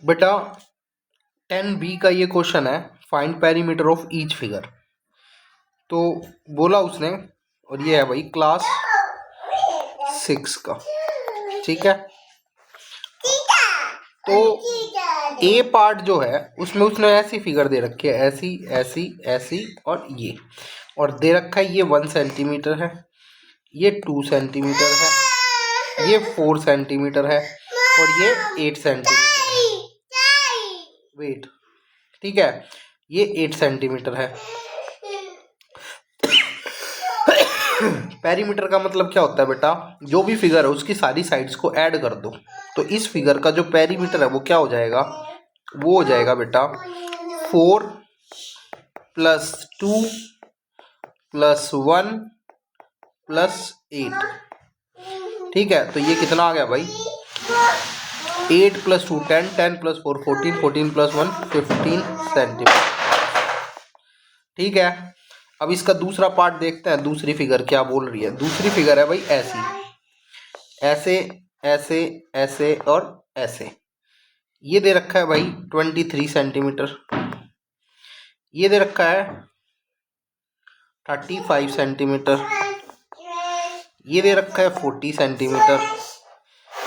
बेटा 10B का ये क्वेश्चन है, find perimeter of each figure. तो बोला उसने, और ये है भाई क्लास 6 का, ठीक है। तो ए पार्ट जो है उसमें उसने ऐसी फिगर दे रखी है, ऐसी ऐसी ऐसी और ये, और दे रखा है ये 1 सेंटीमीटर है, ये 2 सेंटीमीटर है, ये 4 सेंटीमीटर है और ये 8 सेंटीमीटर है। वेट, ठीक है, ये 8 सेंटीमीटर है। पेरीमीटर का मतलब क्या होता है बेटा, जो भी फिगर है उसकी सारी साइड्स को ऐड कर दो, तो इस फिगर का जो पेरीमीटर है वो क्या हो जाएगा, वो हो जाएगा बेटा 4 + 2 + 1 + 8, ठीक है। तो ये कितना आ गया भाई, 8 + 2 10, 10 + 4 14, 14 + 1 15 सेंटीमीटर, ठीक है। अब इसका दूसरा पार्ट देखते हैं, दूसरी फिगर क्या बोल रही है। दूसरी फिगर है भाई ऐसी, ऐसे ऐसे ऐसे और ऐसे। ये दे रखा है भाई 23 सेंटीमीटर, ये दे रखा है 35 सेंटीमीटर, ये दे रखा है 40 सेंटीमीटर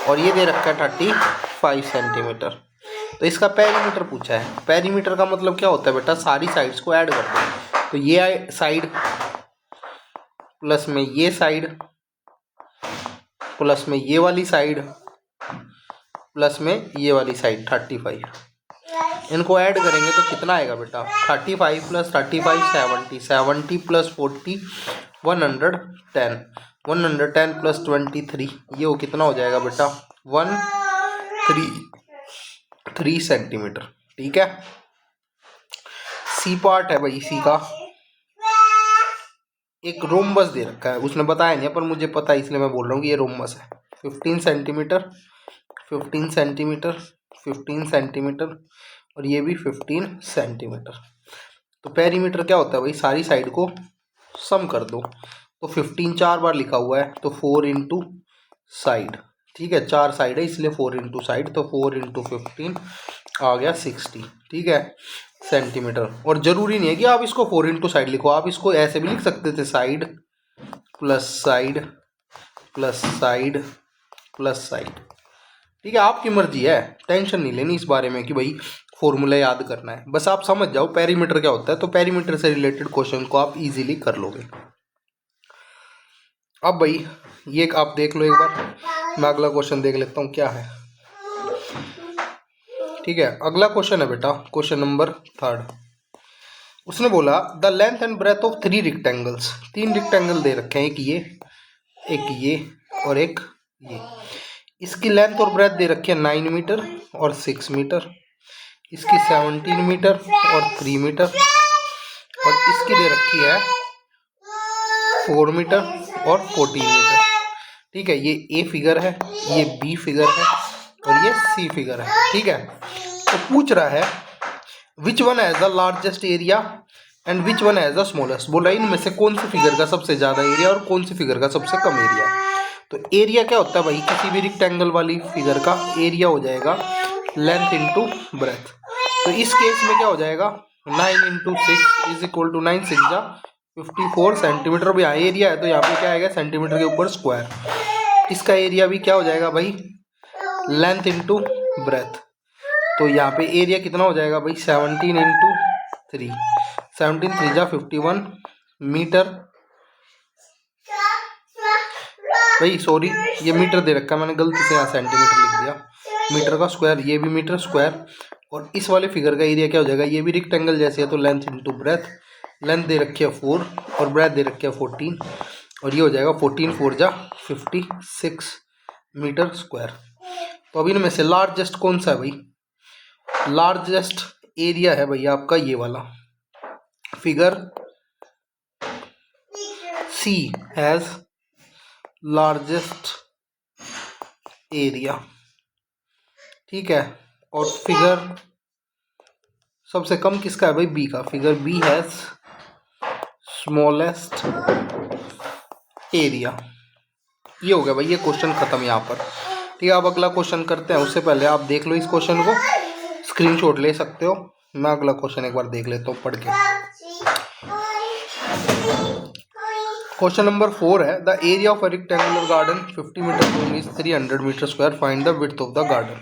और ये दे रखा है 35 सेंटीमीटर। तो इसका पेरीमीटर पूछा है। पेरीमीटर का मतलब क्या होता है बेटा, सारी साइड्स को ऐड कर दो, तो ये साइड प्लस में ये साइड प्लस में ये वाली साइड प्लस में ये वाली साइड 35, इनको ऐड करेंगे तो कितना आएगा बेटा, 35 + 35 70, 70 + 40 110, 110 + 23, ये वो कितना हो जाएगा बेटा 133 सेंटीमीटर, ठीक है। सी पार्ट है भाई, सी का एक रोम्बस दे रखा है, उसने बताया नहीं पर मुझे पता है इसलिए मैं बोल रहा हूँ कि ये रोम्बस है। 15 सेंटीमीटर 15 सेंटीमीटर 15 सेंटीमीटर और ये भी 15 सेंटीमीटर। तो पेरीमीटर क्या होता है भाई, सारी साइड को सम कर दो, तो 15 4 बार लिखा हुआ है तो 4 × साइड, ठीक है, 4 साइड है इसलिए 4 × साइड, तो 4 × 15 आ गया 60, ठीक है, सेंटीमीटर। और ज़रूरी नहीं है कि आप इसको 4 × साइड लिखो, आप इसको ऐसे भी लिख सकते थे, side plus side plus side plus side, ठीक है, आपकी मर्जी है, टेंशन नहीं लेनी इस बारे में कि भाई फॉर्मूला याद करना है, बस आप समझ जाओ पेरीमीटर क्या होता है, तो पेरीमीटर से रिलेटेड क्वेश्चन को आप इजीली कर लोगे। अब भाई ये आप देख लो एक बार, मैं अगला क्वेश्चन देख लेता हूँ क्या है, ठीक है। अगला क्वेश्चन है बेटा क्वेश्चन नंबर 3। उसने बोला the length and breadth of 3 rectangles, 3 rectangle दे रखे हैं, एक ये और एक ये। इसकी लेंथ और ब्रेथ दे रखी है 9 मीटर और 6 मीटर, इसकी 17 मीटर और 3 मीटर, और इसकी दे रखी है 4 मीटर और 14 मीटर, ठीक है। ये ए फिगर है, ये बी फिगर है और ये सी फिगर है, ठीक है। तो पूछ रहा है which one has the largest area and which one has the smallest. बोला इनमें से कौन सी फिगर का सबसे ज़्यादा एरिया और कौन सी फिगर का सबसे कम एरिया। तो एरिया क्या होता है भाई, किसी भी रेक्टेंगल वाली फिगर का एरिया हो जाएगा लेंथ इंटू ब्रेथ। तो इस केस में क्या हो जाएगा 9 × 6 = 9 6 जा 54 सेंटीमीटर। अब यहाँ एरिया है तो यहाँ पे क्या आएगा सेंटीमीटर के ऊपर स्क्वायर। इसका एरिया भी क्या हो जाएगा भाई लेंथ इंटू ब्रेथ। तो यहाँ पे एरिया कितना हो जाएगा भाई 17 × 3, 17 3 जा 51 मीटर। भाई सॉरी ये मीटर दे रखा है, मैंने गलती से यहाँ सेंटीमीटर लिख दिया, मीटर का स्क्वायर, ये भी मीटर स्क्वायर। और इस वाले फिगर का एरिया क्या हो जाएगा, ये भी रेक्टेंगल जैसे है तो लेंथ इंटू ब्रेथ, लेंथ दे रखी है 4 और ब्रेथ दे रखी है 14, और ये हो जाएगा 14 4 जा 56 मीटर स्क्वायर। तो अभी इनमें से लार्जेस्ट कौन सा है भाई, लार्जेस्ट एरिया है भाई आपका ये वाला figure C has largest area, ठीक है। और फिगर सबसे कम किसका है भाई, बी का, figure B has smallest area. ये हो गया भाई, ये क्वेश्चन खत्म यहाँ पर, ठीक है। अब अगला क्वेश्चन करते हैं, उससे पहले आप देख लो इस क्वेश्चन को, स्क्रीनशॉट ले सकते हो। मैं अगला क्वेश्चन एक बार देख लेता हूँ पढ़ के। क्वेश्चन नंबर 4 है, the area of a rectangular garden 50 metre long is 300 metre square, find the width of the garden.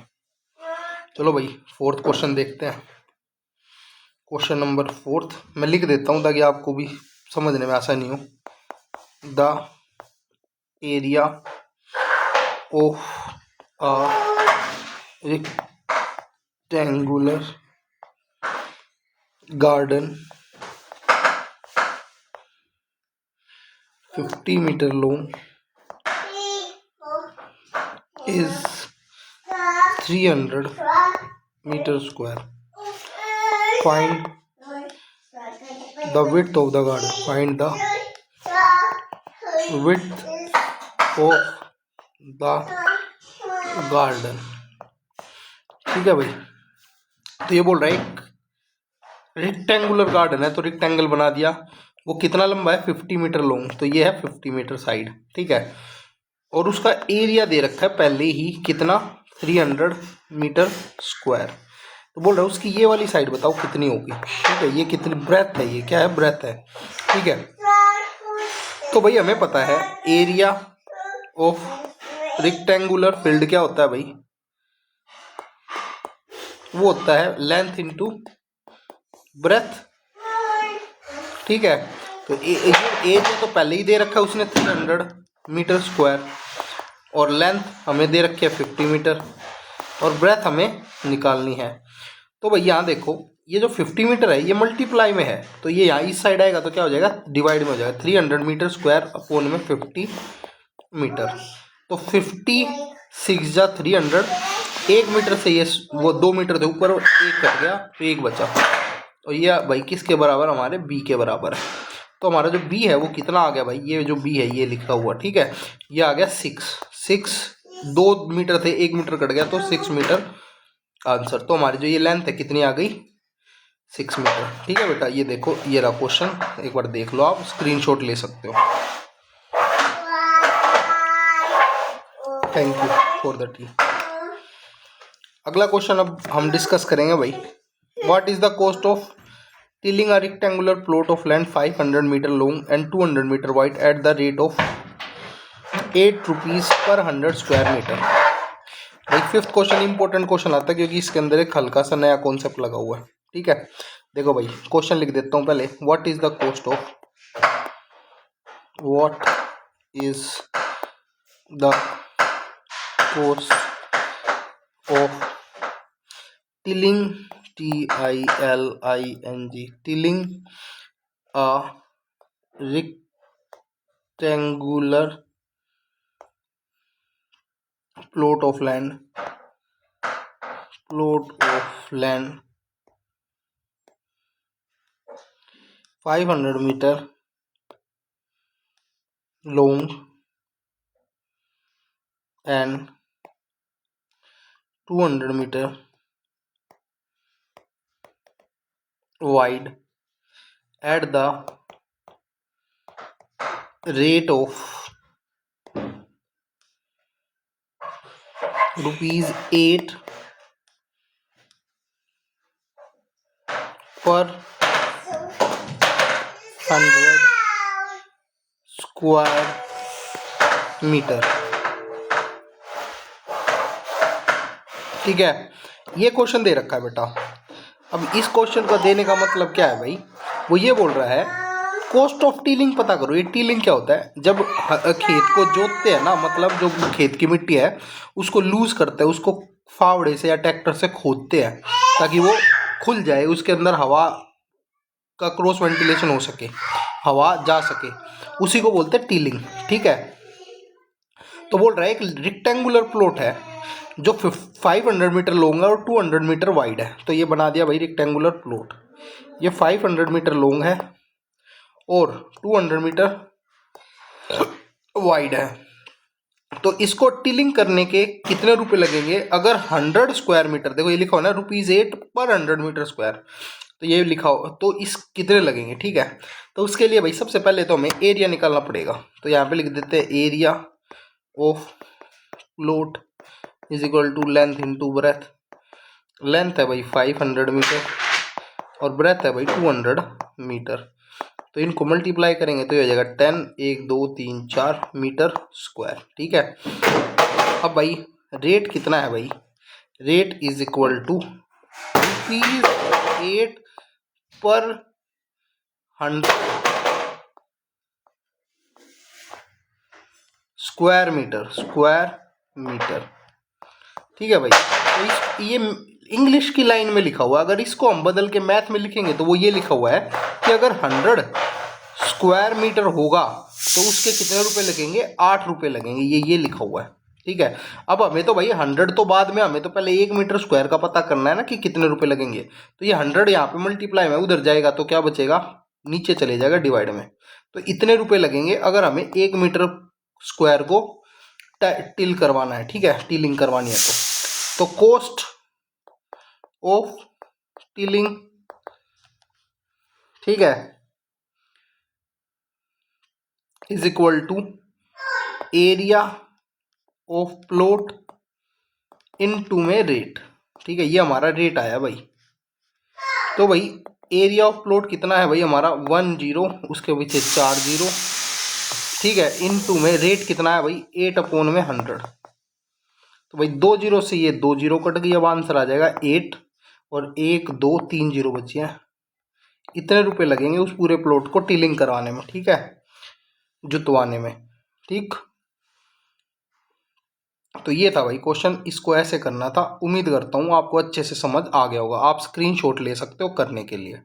चलो भाई फोर्थ क्वेश्चन देखते हैं। क्वेश्चन नंबर 4 मैं लिख देता हूँ ताकि आपको भी समझने में आसानी हो। The area of a rectangular garden 50 metre long is 300 meter square. Find the width of the garden. Find the width of the garden. ठीक है भाई, तो ये बोल रहा है एक रेक्टेंगुलर गार्डन है, तो रेक्टेंगल बना दिया। वो कितना लंबा है? 50 मीटर लॉन्ग, तो ये है 50 मीटर साइड, ठीक है। और उसका एरिया दे रखा है पहले ही कितना? 300 मीटर स्क्वायर। तो बोल रहा है उसकी ये वाली साइड बताओ कितनी होगी, ठीक है। ये कितनी ब्रेथ है, ये क्या है? ब्रेथ है, ठीक है। तो भाई हमें पता है एरिया ऑफ रेक्टेंगुलर फील्ड क्या होता है भाई? वो होता है लेंथ इनटू ब्रेथ, ठीक है। तो ये एरिया तो पहले ही दे रखा है उसने 300 मीटर स्क्वायर, और लेंथ हमें दे रखी है 50 मीटर, और ब्रेथ हमें निकालनी है। तो भाई यहाँ देखो, ये जो 50 मीटर है ये मल्टीप्लाई में है, तो ये यहाँ इस साइड आएगा तो क्या हो जाएगा? डिवाइड में हो जाएगा। 300 मीटर स्क्वायर अपोन में 50 मीटर, तो 50 6 जा 300, 1 मीटर से ये वो 2 मीटर से ऊपर 1 कट गया तो 1 बचा, और ये भाई किसके बराबर? हमारे बी के बराबर है। तो हमारा जो बी है वो कितना आ गया भाई? ये जो बी है ये लिखा हुआ, ठीक है, ये आ गया 6। 2 मीटर थे, 1 मीटर कट गया तो 6 मीटर आंसर। तो हमारी जो ये लेंथ है कितनी आ गई? 6 मीटर, ठीक है बेटा। ये देखो, ये रहा क्वेश्चन, एक बार देख लो, आप स्क्रीनशॉट ले सकते हो। Thank you for the tea. अगला क्वेश्चन अब हम डिस्कस करेंगे भाई, what is the cost of tilling a rectangular plot of land 500 metre long and 200 metre wide at the rate of 8 rupees per 100 square metre. भाई fifth question important question आता है क्योंकि इसके अंदर एक हल्का सा नया कॉन्सेप्ट लगा हुआ है, ठीक है। देखो भाई क्वेश्चन लिख देता हूँ पहले, what is the cost of tilling tilling a rectangular plot of land 500 meter long and 200 meter wide at the rate of rupees 8 per 100 square metre, ठीक है। ये क्वेश्चन दे रखा है बेटा। अब इस क्वेश्चन का देने का मतलब क्या है भाई? वो ये बोल रहा है कॉस्ट ऑफ टीलिंग पता करो। ये टीलिंग क्या होता है? जब खेत को जोतते हैं ना, मतलब जो खेत की मिट्टी है उसको लूज करते हैं, उसको फावड़े से या ट्रैक्टर से खोदते हैं ताकि वो खुल जाए, उसके अंदर हवा का क्रॉस वेंटिलेशन हो सके, हवा जा सके, उसी को बोलते हैं टीलिंग, ठीक है। तो बोल रहा है एक रेक्टेंगुलर प्लॉट है जो 500 मीटर लॉन्ग है और 200 मीटर वाइड है। तो ये बना दिया भाई रेक्टेंगुलर प्लॉट। ये 500 मीटर लॉन्ग है और 200 मीटर वाइड है। तो इसको टिलिंग करने के कितने रुपए लगेंगे? अगर 100 स्क्वायर मीटर, देखो ये लिखा हो ना रुपीज 8 पर 100 मीटर स्क्वायर, तो ये लिखा हो तो इस कितने लगेंगे, ठीक है। तो उसके लिए भाई सबसे पहले तो हमें एरिया निकालना पड़ेगा। तो यहाँ पे लिख देते हैं area of plot is equal to length into breadth. Length है भाई 500 मीटर और ब्रेथ है भाई 200 मीटर। तो इनको मल्टीप्लाई करेंगे तो ये हो जाएगा 10, 1 2 3 4 मीटर स्क्वायर। ठीक है। अब भाई रेट कितना है भाई, रेट इज इक्वल टू ₹8 पर 100 स्क्वायर मीटर। ठीक है भाई। तो ये इंग्लिश की लाइन में लिखा हुआ है, अगर इसको हम बदल के मैथ में लिखेंगे तो वो ये लिखा हुआ है कि अगर 100 स्क्वायर मीटर होगा तो उसके कितने रुपए लगेंगे, 8 रुपए लगेंगे, ये लिखा हुआ है। ठीक है। अब हमें तो भाई 100 तो बाद में, हमें तो पहले 1 मीटर स्क्वायर का पता करना है ना कि कितने रुपए लगेंगे। तो ये 100 यहाँ पे मल्टीप्लाई में उधर जाएगा तो क्या बचेगा, नीचे चले जाएगा डिवाइड में। तो इतने रुपए लगेंगे अगर हमें 1 मीटर स्क्वायर को टिल करवाना है। ठीक है, टिलिंग करवानी है तो कॉस्ट ऑफ टिलिंग, ठीक है, is equal to area of plot into में रेट। ठीक है, ये हमारा रेट आया भाई। तो भाई एरिया ऑफ प्लॉट कितना है भाई हमारा 10, उसके पीछे 4 0। ठीक है, इनटू में रेट कितना है भाई 8/100। तो भाई 2 0 से ये 2 0 कट गई, अब आंसर आ जाएगा 8 और 1 2 3 0 बचे हैं। इतने रुपए लगेंगे उस पूरे प्लॉट को टिलिंग करवाने में। ठीक है, जुतवाने में। ठीक, तो ये था भाई क्वेश्चन, इसको ऐसे करना था। उम्मीद करता हूँ आपको अच्छे से समझ आ गया होगा। आप स्क्रीनशॉट ले सकते हो करने के लिए।